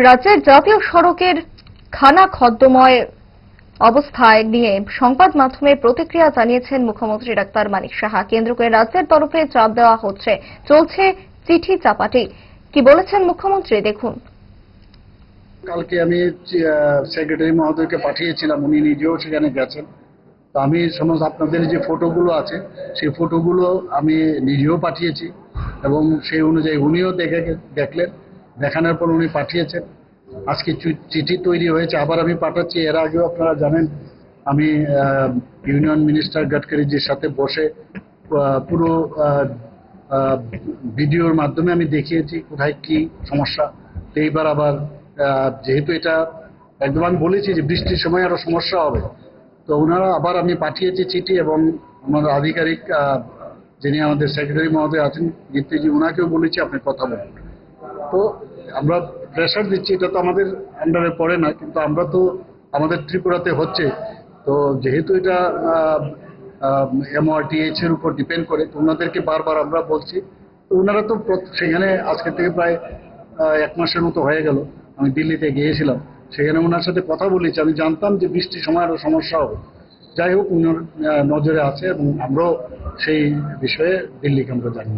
রাজ্যের জাতীয় সড়কের খানাখদ্দময় অবস্থায় নিয়ে সংবাদ মাধ্যমে প্রতিক্রিয়া জানিয়েছেন মুখ্যমন্ত্রী ডাক্তার মানিক সাহা। কেন্দ্র করে রাজ্যের তরফে চাপ দেওয়া হচ্ছে, চলছে চিঠি চাপাটি। কি বলেছেন মুখ্যমন্ত্রী দেখুন। কালকে আমি সেক্রেটারি মহোদয়কে পাঠিয়েছিলাম, উনি নিজেও সেখানে গেছেন। তো আমি সমস্ত আপনাদের যে ফটোগুলো আছে সেই ফটোগুলো আমি নিজেও পাঠিয়েছি এবং সেই অনুযায়ী উনিও দেখলেন, দেখানোর পর উনি পাঠিয়েছেন। আজকে চিঠি তৈরি হয়েছে, আবার আমি পাঠাচ্ছি। এর আগেও আপনারা জানেন আমি ইউনিয়ন মিনিস্টার গডকারিজির সাথে বসে পুরো ভিডিওর মাধ্যমে আমি দেখিয়েছি কোথায় কি সমস্যা। এইবার আবার যেহেতু এটা একদম আমি বলেছি যে বৃষ্টির সময় আরো সমস্যা হবে, তো ওনারা আবার আমি পাঠিয়েছি চিঠি এবং আমার আধিকারিক যিনি আমাদের সেক্রেটারি মহোদয় আছেন গীতিজি, ওনাকেও বলেছি আপনি কথা বলুন। তো আমরা প্রেশার দিচ্ছি, এটা তো আমাদের আন্ডারে পড়ে না, কিন্তু আমরা তো আমাদের ত্রিপুরাতে হচ্ছে, তো যেহেতু এটা MRTH এর উপর ডিপেন্ড করে, তো ওনাদেরকে বারবার আমরা বলছি। তো ওনারা তো সেখানে আজকে থেকে প্রায় 1 মাসের মতো হয়ে গেল। আমি দিল্লিতে গিয়েছিলাম, সেখানে ওনার সাথে কথা বলেছি। আমি জানতাম যে বৃষ্টির সময় আরো সমস্যা হবে। যাই হোক, উনার নজরে আছে এবং আমরাও সেই বিষয়ে দিল্লিকে আমরা জানি।